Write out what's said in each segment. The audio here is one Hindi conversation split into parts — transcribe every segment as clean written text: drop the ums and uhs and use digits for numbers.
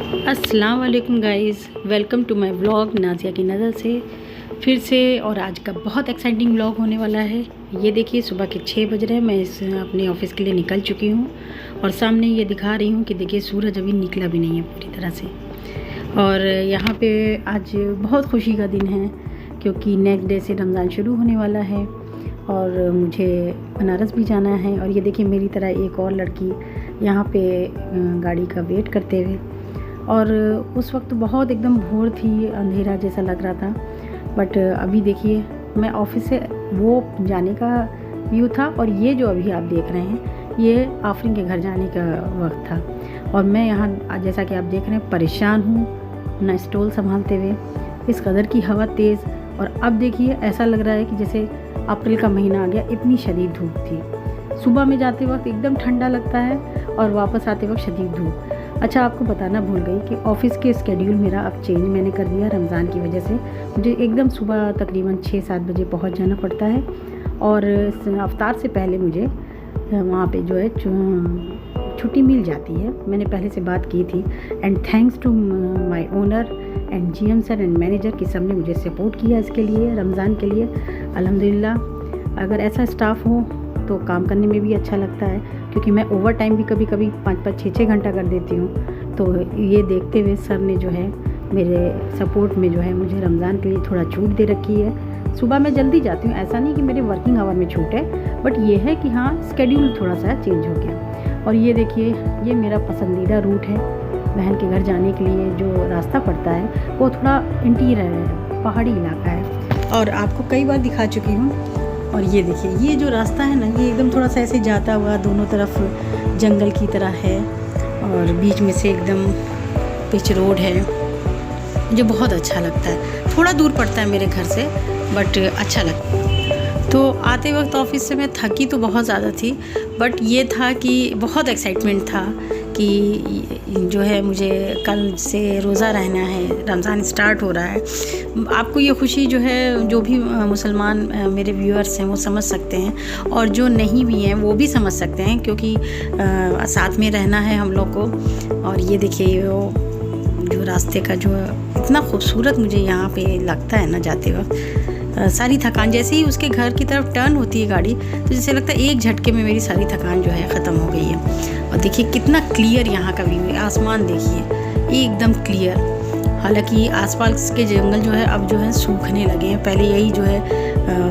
अस्सलाम वालेकुम guys, welcome to my vlog Nazia की नज़र से फिर से। और आज का बहुत एक्साइटिंग व्लॉग होने वाला है। ये देखिए सुबह के 6 बज रहे हैं। मैं अपने ऑफ़िस के लिए निकल चुकी हूँ और सामने ये दिखा रही हूँ कि देखिए सूरज अभी निकला भी नहीं है पूरी तरह से। और यहाँ पे आज बहुत खुशी का दिन है क्योंकि नेक्स्ट डे से रमज़ान शुरू होने वाला है और मुझे बनारस भी जाना है। और ये देखिए मेरी तरह एक और लड़की यहाँ पे गाड़ी का वेट करते हुए। और उस वक्त बहुत एकदम भोर थी, अंधेरा जैसा लग रहा था। बट अभी देखिए मैं ऑफिस से वो जाने का व्यू था और ये जो अभी आप देख रहे हैं ये आफरीन के घर जाने का वक्त था। और मैं यहाँ जैसा कि आप देख रहे हैं परेशान हूँ ना स्टॉल संभालते हुए, इस कदर की हवा तेज़। और अब देखिए ऐसा लग रहा है कि जैसे अप्रैल का महीना आ गया, इतनी शदीद धूप थी। सुबह में जाते वक्त एकदम ठंडा लगता है और वापस आते वक्त शदीद धूप। अच्छा, आपको बताना भूल गई कि ऑफ़िस के स्केड्यूल मेरा अब चेंज मैंने कर दिया रमज़ान की वजह से। मुझे एकदम सुबह तकरीबन 6-7 बजे पहुंच जाना पड़ता है और अफ्तार से पहले मुझे वहाँ पे जो है छुट्टी मिल जाती है। मैंने पहले से बात की थी। And thanks to my owner and GM sir and manager की सबने मुझे सपोर्ट किया इसके लिए, रमज़ान के लिए। अल्हम्दुलिल्लाह अगर ऐसा स्टाफ हो तो काम करने में भी अच्छा लगता है क्योंकि मैं ओवर टाइम भी कभी कभी 5-5, 6-6 घंटा कर देती हूँ। तो ये देखते हुए सर ने जो है मेरे सपोर्ट में जो है मुझे रमज़ान के लिए थोड़ा छूट दे रखी है। सुबह मैं जल्दी जाती हूँ, ऐसा नहीं कि मेरे वर्किंग आवर में छूट है, बट ये है कि हाँ स्केड्यूल थोड़ा सा चेंज हो गया। और ये देखिए ये मेरा पसंदीदा रूट है बहन के घर जाने के लिए। जो रास्ता पड़ता है वो थोड़ा इंटीरियर है, पहाड़ी इलाका है और आपको कई बार दिखा चुकी हूँ। और ये देखिए ये जो रास्ता है ना, ये एकदम थोड़ा सा ऐसे जाता हुआ दोनों तरफ जंगल की तरह है और बीच में से एकदम पिच रोड है। मुझे बहुत अच्छा लगता है। थोड़ा दूर पड़ता है मेरे घर से बट अच्छा लगता है। तो आते वक्त ऑफिस से मैं थकी तो बहुत ज़्यादा थी, बट ये था कि बहुत एक्साइटमेंट था कि जो है मुझे कल से रोज़ा रहना है, रमज़ान स्टार्ट हो रहा है। आपको ये खुशी जो है जो भी मुसलमान मेरे व्यूअर्स हैं वो समझ सकते हैं और जो नहीं भी हैं वो भी समझ सकते हैं क्योंकि साथ में रहना है हम लोग को। और ये देखिए वो जो रास्ते का जो इतना खूबसूरत मुझे यहाँ पे लगता है ना जाते वक्त, सारी थकान जैसे ही उसके घर की तरफ टर्न होती है गाड़ी तो जैसे लगता है एक झटके में मेरी सारी थकान जो है ख़त्म हो गई है। और देखिए कितना क्लियर यहाँ का व्यू है, आसमान देखिए एकदम क्लियर। हालांकि आसपास के जंगल जो है अब जो है सूखने लगे हैं, पहले यही जो है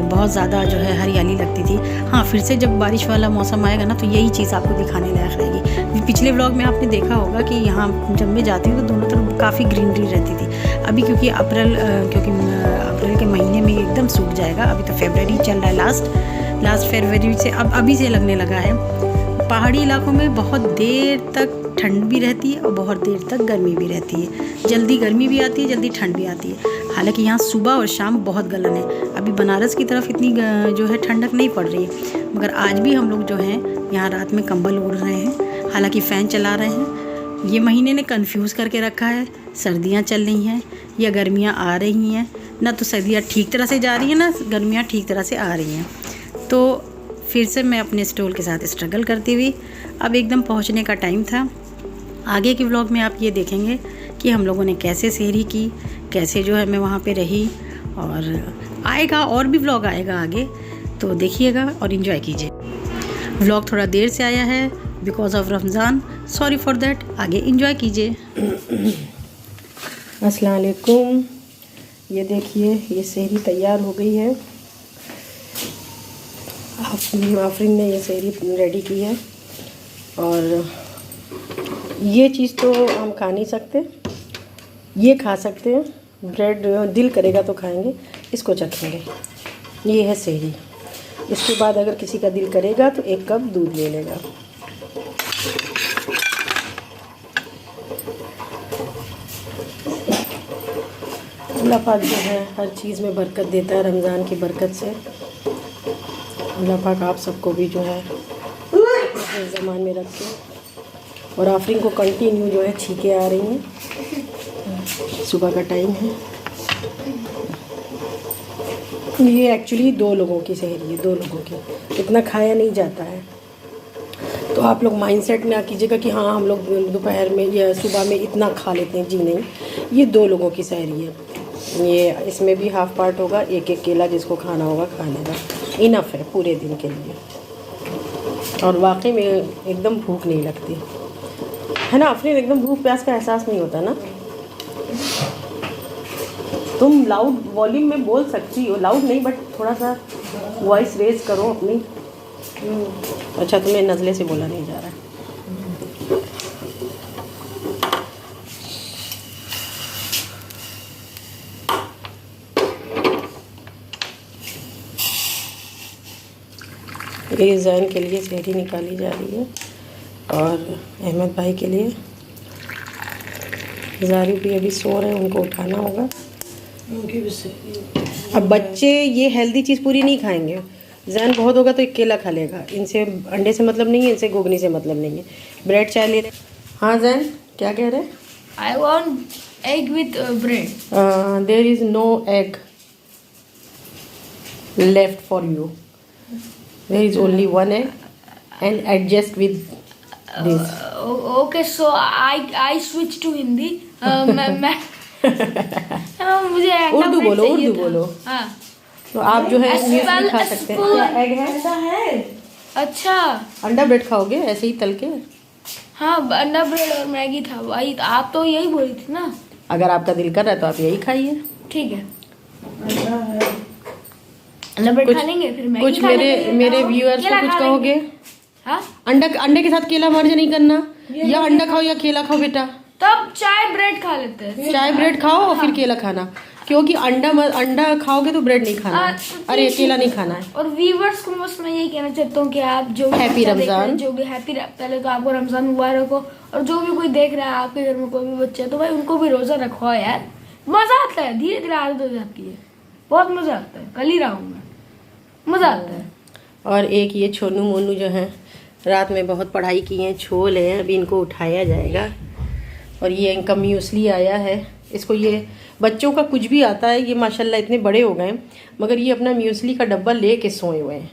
बहुत ज़्यादा जो है हरियाली लगती थी। हाँ, फिर से जब बारिश वाला मौसम आएगा ना तो यही चीज़ आपको दिखाने लायक रहेगी। पिछले व्लॉग में आपने देखा होगा कि यहाँ जब मैं जाती हूँ तो दोनों तरफ काफ़ी ग्रीनरी रहती थी। अभी क्योंकि अप्रैल के महीने में एकदम सूख जाएगा। अभी तो फरवरी चल रहा है, लास्ट फरवरी से अब अभी से लगने लगा है। पहाड़ी इलाकों में बहुत देर तक ठंड भी रहती है और बहुत देर तक गर्मी भी रहती है। जल्दी गर्मी भी आती है, जल्दी ठंड भी आती है। हालांकि यहाँ सुबह और शाम बहुत गलन है। अभी बनारस की तरफ इतनी जो है ठंडक नहीं पड़ रही है, मगर आज भी हम लोग जो हैं यहाँ रात में कंबल ओढ़ रहे हैं, हालांकि फ़ैन चला रहे हैं। ये महीने ने कंफ्यूज करके रखा है, सर्दियाँ चल रही हैं या गर्मियाँ आ रही हैं। ना तो सर्दियाँ ठीक तरह से जा रही हैं ना गर्मियाँ ठीक तरह से आ रही हैं। तो फिर से मैं अपने स्टॉल के साथ स्ट्रगल करती हुई अब एकदम पहुंचने का टाइम था। आगे के व्लॉग में आप ये देखेंगे कि हम लोगों ने कैसे सहरी की, कैसे जो है मैं वहाँ पे रही। और आएगा और भी व्लॉग आएगा आगे, तो देखिएगा और इन्जॉय कीजिए। व्लॉग थोड़ा देर से आया है because of Ramzan, sorry for that. आगे इन्जॉय कीजिए। अस्सलाम वालेकुम। ये देखिए ये सहरी तैयार हो गई है। आफरीन ने ये सहरी रेडी की है और ये चीज़ तो हम खा नहीं सकते, ये खा सकते हैं। ब्रेड दिल करेगा तो खाएंगे, इसको चखेंगे। ये है सहरी। इसके बाद अगर किसी का दिल करेगा तो 1 कप दूध ले लेगा। अल्लाह पाक जो है हर चीज़ में बरकत देता है, रमज़ान की बरकत से। अल्लाह पाक आप सबको भी जो है ज़मान में रखे। और आफरीन को कंटिन्यू जो है छींके आ रही हैं। सुबह का टाइम है। ये एक्चुअली 2 लोगों की सहरी है, 2 लोगों की, इतना खाया नहीं जाता है। तो आप लोग माइंडसेट ना कीजिएगा कि हाँ हम लोग दोपहर में या सुबह में इतना खा लेते हैं, जी नहीं। ये 2 लोगों की सहरी है। ये इसमें भी हाफ पार्ट होगा, एक एक केला जिसको खाना होगा खा लेगा, इनफ है पूरे दिन के लिए। और वाकई में एकदम भूख नहीं लगती है ना आफरीन, एकदम भूख प्यास का एहसास नहीं होता ना। तुम लाउड वॉल्यूम में बोल सकती हो, लाउड नहीं बट थोड़ा सा वॉइस रेज करो अपनी। अच्छा, तुम्हें नज़ले से बोला नहीं जा रहा है। ये जैन के लिए सहरी निकाली जा रही है और अहमद भाई के लिए। जारी भी अभी सो रहे हैं, उनको उठाना होगा। अब बच्चे ये हेल्दी चीज़ पूरी नहीं खाएंगे। जैन बहुत होगा तो एक केला खा लेगा। इनसे अंडे से मतलब नहीं है, इनसे गोगनी से मतलब नहीं है। ब्रेड चाय ले रहे। हाँ जैन, क्या कह रहे हैं? I want egg with bread. There is no egg left for you. There is only one egg and adjust with this. Okay, so I switch to Hindi. मैं मुझे उर्दू बोलो, उर्दू बोलो। हाँ, तो आप जो है म्यूस्ली खा सकते हैं। क्या एग है? ऐसा है। अच्छा, अंडा ब्रेड खाओगे ऐसे ही तल के? हाँ, अंडा ब्रेड और मैगी था भाई। आप तो यही बोली थी ना। अगर आपका दिल कर रहा है तो आप यही खाइए। ठीक है, अंडा ब्रेड खा लेंगे, फिर मैगी कुछ खा लेंगे। मेरे व्यूअर्स को कुछ कहोगे? हाँ, अंडे के साथ केला मर्ज नहीं करना, या अंडा खाओ या केला खाओ बेटा। तब चाय ब्रेड खा लेते हैं। चाय ब्रेड खाओ और फिर केला खाना, क्योंकि अंडा खाओगे तो ब्रेड नहीं खाना है। अरे केला नहीं खाना है। और व्यूअर्स को बस मैं यही कहना चाहता हूँ कि आप जो भी हैप्पी रमजान, जो भी पहले तो आपको रमजान मुबारक हो। और जो भी कोई देख रहा है आपके घर में कोई भी बच्चा है तो भाई उनको भी रोजा रखवाओ यार। मजा आता है, धीरे धीरे आदत हो जाती है, बहुत मजा आता है। कल ही रहा हूँ मैं, मजा आता है। और एक ये छोनू मोनू जो है रात में बहुत पढ़ाई की है, छोल है, अभी इनको उठाया जाएगा। और ये इनका म्यूसली आया है। इसको ये बच्चों का कुछ भी आता है, ये माशाल्लाह इतने बड़े हो गए मगर ये अपना म्यूसली का डब्बा ले के सोए हुए हैं।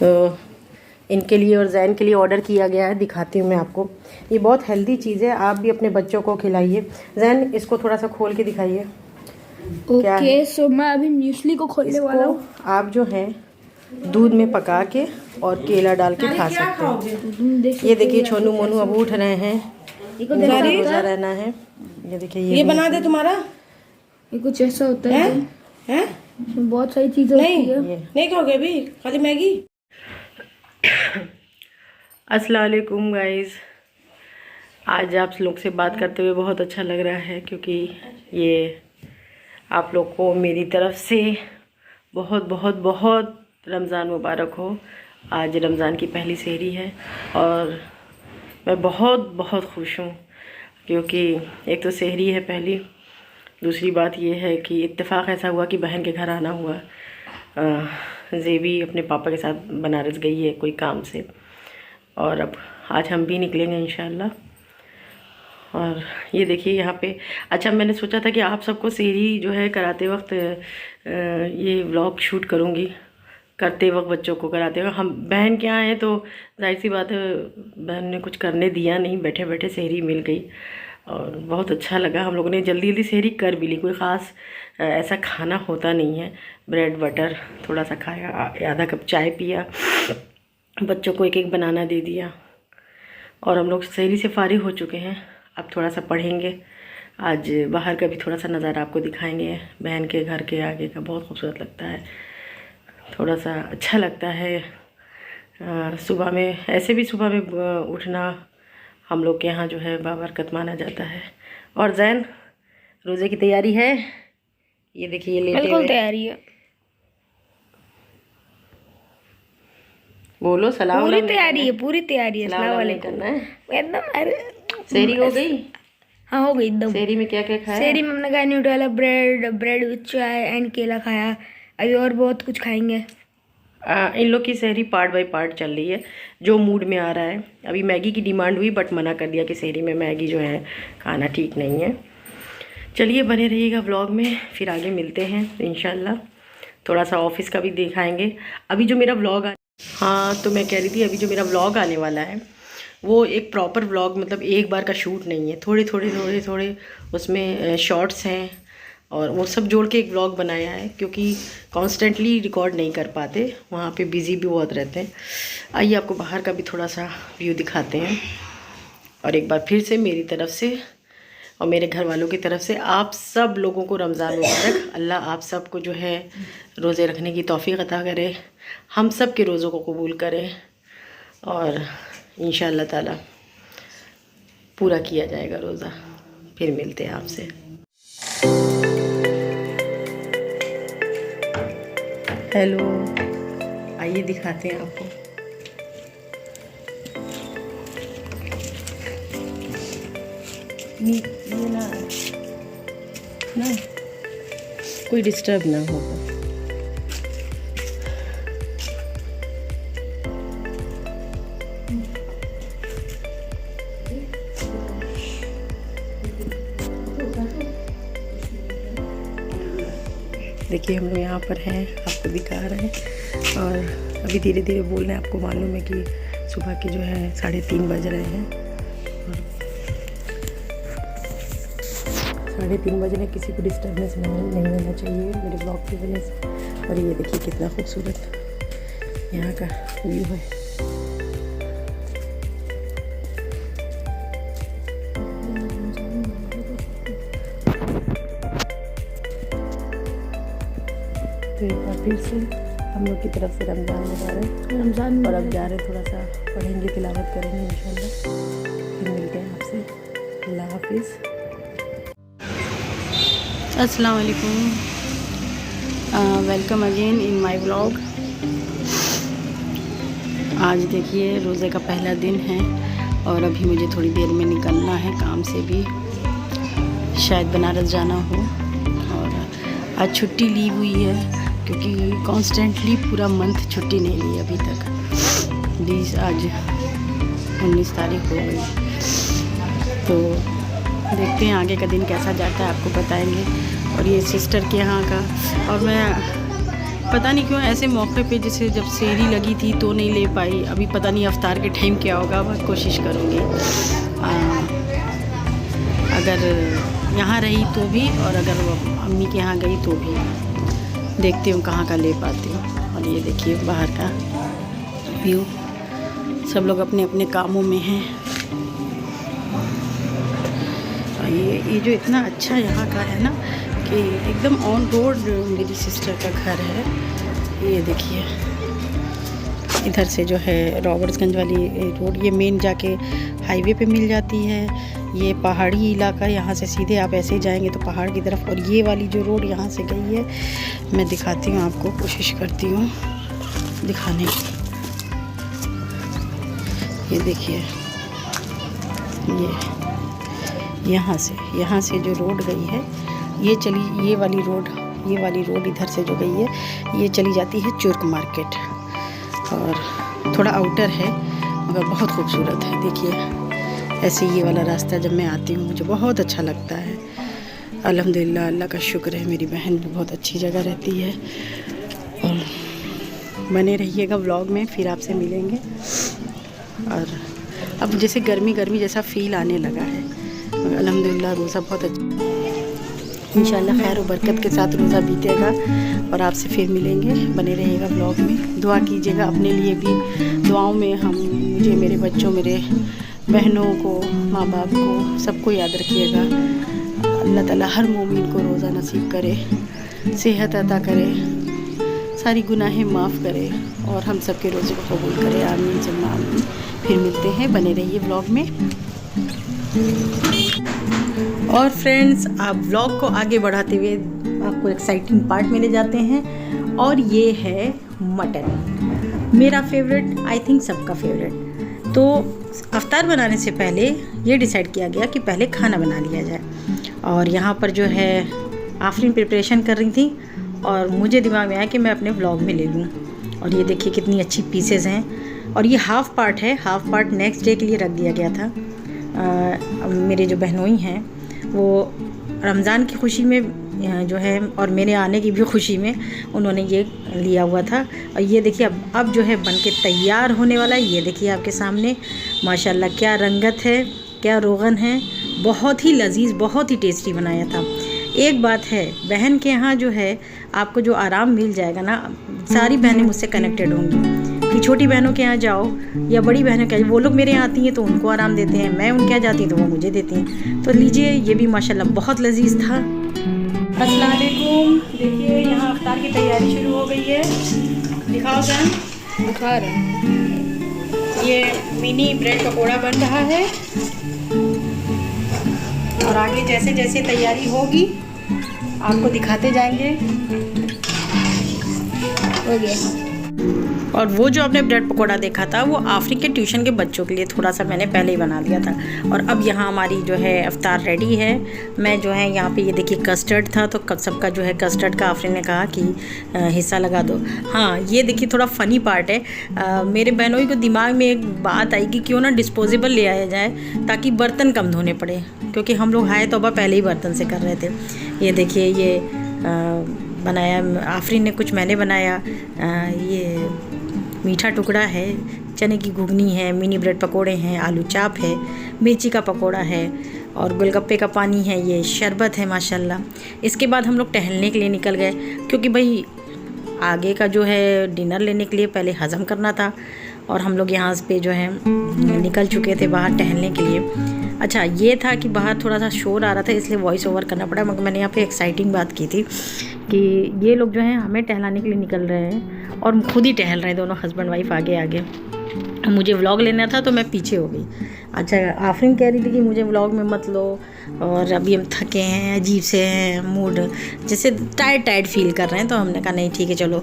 तो इनके लिए और जैन के लिए ऑर्डर किया गया है, दिखाती हूँ मैं आपको। ये बहुत हेल्दी चीज़ है, आप भी अपने बच्चों को खिलाइए। जैन इसको थोड़ा सा खोल के दिखाइए। ओके, सो मैं अभी म्यूसली को खोलने वाला हूँ। आप जो है दूध में पका के और केला डाल के खा सकते हैं। ये देखिए छोनू मोनू अब उठ रहे हैं, रोजा रहना है। ये देखिए ये बना दे तुम्हारा। ये कुछ ऐसा होता है, हैं? इसमें बहुत सारी चीजें होती है। नहीं खाओगे अभी, खाली मैगी। अस्सलाम वालेकुम गाइस, आज आप लोग से बात करते हुए बहुत अच्छा लग रहा है, क्योंकि ये आप लोग को मेरी तरफ से बहुत बहुत बहुत रमज़ान मुबारक हो। आज रमज़ान की पहली सहरी है और मैं बहुत बहुत खुश हूँ, क्योंकि एक तो सहरी है पहली, दूसरी बात ये है कि इत्तेफाक ऐसा हुआ कि बहन के घर आना हुआ। ज़ेबी अपने पापा के साथ बनारस गई है कोई काम से, और अब आज हम भी निकलेंगे इंशाल्लाह। और ये देखिए यहाँ पे, अच्छा मैंने सोचा था कि आप सबको सहरी जो है कराते वक्त ये व्लॉग शूट करूँगी, करते वक्त बच्चों को कराते वक्त। हम बहन के यहाँ हैं तो जाहिर सी बात है बहन ने कुछ करने दिया नहीं, बैठे बैठे सहरी मिल गई और बहुत अच्छा लगा। हम लोगों ने जल्दी जल्दी सहरी कर भी ली, कोई ख़ास ऐसा खाना होता नहीं है। ब्रेड बटर थोड़ा सा खाया, आधा कप चाय पिया, बच्चों को एक एक बनाना दे दिया और हम लोग सहरी से फारिग हो चुके हैं। अब थोड़ा सा पढ़ेंगे, आज बाहर का भी थोड़ा सा नज़ारा आपको दिखाएंगे। बहन के घर के आगे का बहुत खूबसूरत लगता है, थोड़ा सा अच्छा लगता है। सुबह में ऐसे भी सुबह में उठना हम लोग के यहाँ जो है बाबरकत माना जाता है। और जैन रोज़े की तैयारी है? ये देखिए ये लेटे बिल्कुल तैयारी है, बोलो सलाम। पूरी तैयारी है, पूरी तैयारी है। सलाम वालेकुम करना है एकदम। अरे सहरी हो गई? हाँ हो गई एकदम। सहरी में क्या क्या खाया? सहरी में हमने खाया न्यूट्रेला ब्रेड विथ चाय एंड केला खाया। अभी और बहुत कुछ खाएंगे। इन लोग की सहरी पार्ट बाय पार्ट चल रही है, जो मूड में आ रहा है। अभी मैगी की डिमांड हुई बट मना कर दिया कि सहरी में मैगी जो है खाना ठीक नहीं है। चलिए बने रहिएगा व्लॉग में, फिर आगे मिलते हैं इंशाल्लाह। थोड़ा सा ऑफिस का भी दिखाएंगे। अभी जो मेरा व्लॉग हाँ, तो मैं कह रही थी अभी जो मेरा व्लॉग आने वाला है वो एक प्रॉपर व्लॉग, मतलब एक बार का शूट नहीं है, थोड़े थोड़े उसमें शॉर्ट्स हैं और वो सब जोड़ के एक व्लॉग बनाया है, क्योंकि कॉन्स्टेंटली रिकॉर्ड नहीं कर पाते, वहाँ पे बिज़ी भी बहुत रहते हैं। आइए आपको बाहर का भी थोड़ा सा व्यू दिखाते हैं। और एक बार फिर से मेरी तरफ से और मेरे घर वालों की तरफ से आप सब लोगों को रमज़ान मुबारक। अल्लाह आप सब को जो है रोज़े रखने की तौफीक अता करे, हम सब के रोज़ों को कबूल करे और इंशाअल्लाह ताला पूरा किया जाएगा रोज़ा। फिर मिलते हैं आपसे। हेलो, आइए दिखाते हैं आपको। ये ना कोई डिस्टर्ब ना होगा। देखिए हम लोग यहाँ पर हैं, आपको दिखा रहे हैं और अभी धीरे धीरे बोल रहे हैं। आपको मालूम है कि सुबह के जो है 3:30 बज रहे हैं और 3:30 बज रहे, किसी को डिस्टर्बेंस नहीं होना चाहिए मेरे ब्लॉग की वजह से। और ये देखिए कितना खूबसूरत यहाँ का व्यू है। तो एक बार फिर से हम लोग की तरफ से रमज़ान मुबारक। और अब जा रहे थोड़ा सा पढ़ेंगे, तिलावत करेंगे इंशाल्लाह। फिर मिलते हैं आपसे। अल्लाह हाफिज़। अस्सलाम वालेकुम, welcome again in my vlog. आज देखिए रोज़े का पहला दिन है और अभी मुझे थोड़ी देर में निकलना है काम से भी, शायद बनारस जाना हो। और आज छुट्टी ली हुई है क्योंकि कॉन्स्टेंटली पूरा मंथ छुट्टी नहीं ली अभी तक। आज 19 तारीख हो गई, तो देखते हैं आगे का दिन कैसा जाता है, आपको बताएंगे। और ये सिस्टर के यहाँ का, और मैं पता नहीं क्यों ऐसे मौके पे जैसे जब सेहरी लगी थी तो नहीं ले पाई। अभी पता नहीं अफ्तार के टाइम क्या होगा, मैं कोशिश करूँगी अगर यहाँ रही तो भी, और अगर वो अम्मी के यहाँ गई तो भी देखती हूँ कहाँ का ले पाती हूँ। और ये देखिए बाहर का व्यू, सब लोग अपने अपने कामों में हैं। और ये जो इतना अच्छा यहाँ का है ना कि एकदम ऑन रोड मेरी सिस्टर का घर है। ये देखिए इधर से जो है रॉबर्ट्सगंज वाली रोड, ये मेन जाके हाईवे पे मिल जाती है। ये पहाड़ी इलाका, यहाँ से सीधे आप ऐसे ही जाएंगे तो पहाड़ की तरफ। और ये वाली जो रोड यहाँ से गई है, मैं दिखाती हूँ आपको, कोशिश करती हूँ दिखाने की। ये देखिए ये यहाँ से जो रोड गई है, ये वाली रोड इधर से जो गई है, ये चली जाती है चुर्क मार्केट। और थोड़ा आउटर है मगर बहुत खूबसूरत है। देखिए ऐसे ये वाला रास्ता जब मैं आती हूँ मुझे बहुत अच्छा लगता है। अल्हम्दुलिल्लाह, अल्लाह का शुक्र है, मेरी बहन भी बहुत अच्छी जगह रहती है। और बने रहिएगा व्लॉग में, फिर आपसे मिलेंगे। और अब जैसे गर्मी जैसा फ़ील आने लगा है। अल्हम्दुलिल्लाह रोज़ा बहुत अच्छा, इंशाल्लाह खैर और बरकत के साथ रोज़ा बीतेगा और आपसे फिर मिलेंगे। बने रहिएगा ब्लॉग में, दुआ कीजिएगा अपने लिए भी। दुआओं में मुझे, मेरे बच्चों, मेरे बहनों को, माँ बाप को, सबको याद रखिएगा। अल्लाह ताला हर मोमिन को रोज़ा नसीब करे, सेहत अता करे, सारी गुनाहें माफ़ करे और हम सब के रोज़े को कबूल करे। आमीन सुम्मा आमीन। फिर मिलते हैं, बने रहिए व्लॉग में। और फ्रेंड्स, आप व्लॉग को आगे बढ़ाते हुए आपको एक्साइटिंग पार्ट में ले जाते हैं, और ये है मटन, मेरा फेवरेट, आई थिंक सबका फेवरेट। तो अफ्तार बनाने से पहले ये डिसाइड किया गया कि पहले खाना बना लिया जाए। और यहाँ पर जो है आफरीन प्रिपरेशन कर रही थी और मुझे दिमाग में आया कि मैं अपने व्लॉग में ले लूँ। और ये देखिए कितनी अच्छी पीसेस हैं। और ये हाफ़ पार्ट है, हाफ़ पार्ट नेक्स्ट डे के लिए रख दिया गया था। मेरे जो बहनोई हैं वो रमज़ान की खुशी में जो है और मेरे आने की भी खुशी में उन्होंने ये लिया हुआ था। और ये देखिए अब जो है बन के तैयार होने वाला है। ये देखिए आपके सामने माशाल्लाह क्या रंगत है, क्या रोगन है, बहुत ही लजीज, बहुत ही टेस्टी बनाया था। एक बात है, बहन के यहाँ जो है आपको जो आराम मिल जाएगा ना, सारी बहनें मुझसे कनेक्टेड होंगी कि छोटी बहनों के यहाँ जाओ या बड़ी बहनों के, वो लोग मेरे यहाँ आती हैं तो उनको आराम देते हैं, मैं उनके यहाँ जाती हूँ तो वो मुझे देती हैं। तो लीजिए, ये भी माशाल्लाह बहुत लजीज था। अस्सलाम वालेकुम। देखिए यहाँ अफ्तार की तैयारी शुरू हो गई है। दिखाओ जान। दिखा रहे ये मिनी ब्रेड पकोड़ा बन रहा है और आगे जैसे जैसे तैयारी होगी आपको दिखाते जाएंगे। हो गया। और वो जो आपने ब्रेड पकोड़ा देखा था वो आफरीन के ट्यूशन के बच्चों के लिए थोड़ा सा मैंने पहले ही बना लिया था। और अब यहाँ हमारी जो है अफ्तार रेडी है। मैं जो है यहाँ पे ये देखिए कस्टर्ड था तो सबका जो है कस्टर्ड का आफरीन ने कहा कि हिस्सा लगा दो। हाँ, ये देखिए थोड़ा फ़नी पार्ट है। मेरे बहनों को दिमाग में एक बात आई कि क्यों ना डिस्पोजेबल ले आया जाए ताकि बर्तन कम धोने पड़े, क्योंकि हम लोग हाय तौबा पहले ही बर्तन से कर रहे थे। ये देखिए ये बनाया आफरीन ने, कुछ मैंने बनाया। ये मीठा टुकड़ा है, चने की घुगनी है, मिनी ब्रेड पकोड़े हैं, आलू चाप है, मिर्ची का पकोड़ा है और गोलगप्पे का पानी है, ये शरबत है माशाल्लाह। इसके बाद हम लोग टहलने के लिए निकल गए, क्योंकि भाई आगे का जो है डिनर लेने के लिए पहले हज़म करना था। और हम लोग यहाँ पे जो है निकल चुके थे बाहर टहलने के लिए। अच्छा, ये था कि बाहर थोड़ा सा शोर आ रहा था इसलिए वॉइस ओवर करना पड़ा, मगर मैंने यहाँ पे एक्साइटिंग बात की थी कि ये लोग जो हैं हमें टहलाने के लिए निकल रहे हैं और खुद ही टहल रहे हैं, दोनों हस्बैंड वाइफ आगे आगे। मुझे व्लॉग लेना था तो मैं पीछे हो गई। अच्छा, आफरीन कह रही थी कि मुझे व्लॉग में मत लो और अभी हम थके हैं, अजीब से हैं, मूड जैसे टायर्ड फील कर रहे हैं। तो हमने कहा नहीं ठीक है, चलो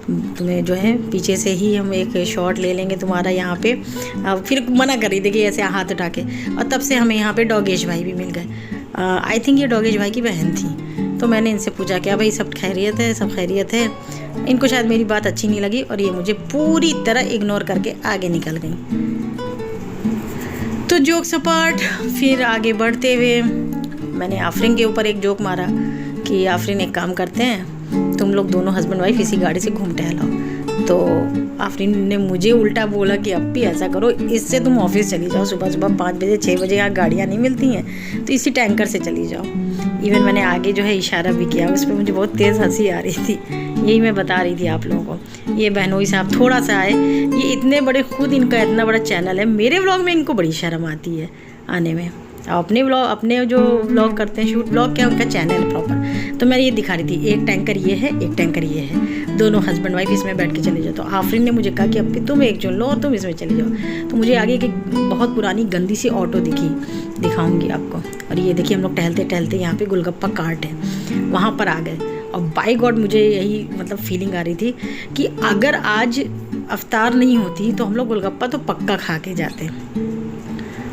तुम्हें जो है पीछे से ही हम एक शॉट ले लेंगे तुम्हारा यहाँ पे। फिर मना कर रही थी कि ऐसे हाथ उठा के, और तब से हमें यहाँ पे डॉगेश भाई भी मिल गए। आई थिंक ये डॉगेश भाई की बहन थी। तो मैंने इनसे पूछा क्या भाई सब खैरियत है, सब खैरियत है। इनको शायद मेरी बात अच्छी नहीं लगी और ये मुझे पूरी तरह इग्नोर करके आगे निकल गई। तो जोक सपाट फिर आगे बढ़ते हुए मैंने आफरीन के ऊपर एक जोक मारा कि आफरीन एक काम करते हैं, तुम लोग दोनों हस्बैंड वाइफ इसी गाड़ी से घूम टहलाओ। तो आफरीन ने मुझे उल्टा बोला कि अब भी ऐसा करो, इससे तुम ऑफिस चली जाओ, सुबह सुबह 5 बजे 6 बजे यहाँ गाड़ियाँ नहीं मिलती हैं, तो इसी टैंकर से चली जाओ। इवन मैंने आगे जो है इशारा भी किया, उस पर मुझे बहुत तेज़ हंसी आ रही थी। यही मैं बता रही थी आप लोगों को। ये बहनोई साहब थोड़ा सा आए, ये इतने बड़े, खुद इनका इतना बड़ा चैनल है, मेरे व्लॉग में इनको बड़ी शर्म आती है आने में। अपने व्लॉग, अपने जो व्लॉग करते हैं, शूट व्लॉग क्या उनका चैनल है प्रॉपर। तो मैं ये दिखा रही थी, एक टैंकर ये है, एक टैंकर ये है, दोनों हस्बैंड वाइफ इसमें बैठ के चले जाओ। तो आफरीन ने मुझे कहा कि अब भी तुम एक चुन लो और तुम इसमें चले जाओ। तो मुझे आगे की बहुत पुरानी गंदी सी ऑटो दिखी, दिखाऊंगी आपको। और ये देखिए हम लोग टहलते टहलते यहाँ पे गोलगप्पा कार्ट है, वहाँ पर आ गए। और बाय गॉड मुझे यही मतलब फीलिंग आ रही थी कि अगर आज अफ्तार नहीं होती तो हम लोग गोलगप्पा तो पक्का खा के जाते,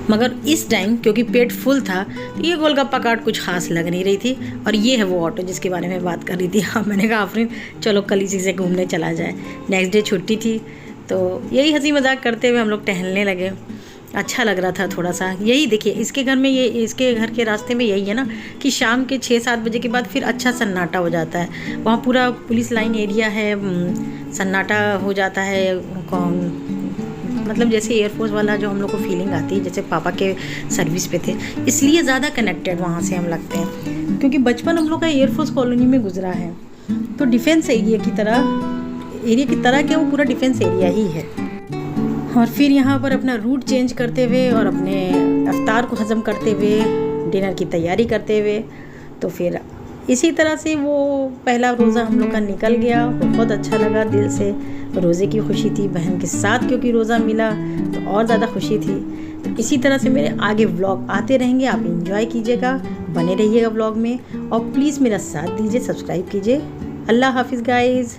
मगर इस टाइम क्योंकि पेट फुल था तो ये गोलगप्पा कार्ट कुछ खास लग नहीं रही थी। और ये है वो ऑटो जिसके बारे में बात कर रही थी। हाँ, मैंने कहा आफरीन चलो कल इसी से घूमने चला जाए। नेक्स्ट डे छुट्टी थी तो यही हंसी मजाक करते हुए हम लोग टहलने लगे। अच्छा लग रहा था थोड़ा सा। यही देखिए इसके घर में, ये इसके घर के रास्ते में यही है ना कि शाम के 6-7 बजे के बाद फिर अच्छा सन्नाटा हो जाता है। वहाँ पूरा पुलिस लाइन एरिया है, सन्नाटा हो जाता है। मतलब जैसे एयरफोर्स वाला जो हम लोग को फीलिंग आती है, जैसे पापा के सर्विस पे थे, इसलिए ज़्यादा कनेक्टेड वहाँ से हम लगते हैं, क्योंकि बचपन हम लोग का एयरफोर्स कॉलोनी में गुजरा है। तो डिफेंस एरिया की तरह क्या वो पूरा डिफेंस एरिया ही है। और फिर यहाँ पर अपना रूट चेंज करते हुए और अपने अफ्तार को हज़म करते हुए, डिनर की तैयारी करते हुए, तो फिर इसी तरह से वो पहला रोज़ा हम लोग का निकल गया। बहुत अच्छा लगा, दिल से रोज़े की खुशी थी, बहन के साथ क्योंकि रोज़ा मिला तो और ज़्यादा खुशी थी। तो इसी तरह से मेरे आगे व्लॉग आते रहेंगे, आप एंजॉय कीजिएगा, बने रहिएगा व्लॉग में और प्लीज़ मेरा साथ दीजिए, सब्सक्राइब कीजिए। अल्लाह हाफिज़ गाइज़।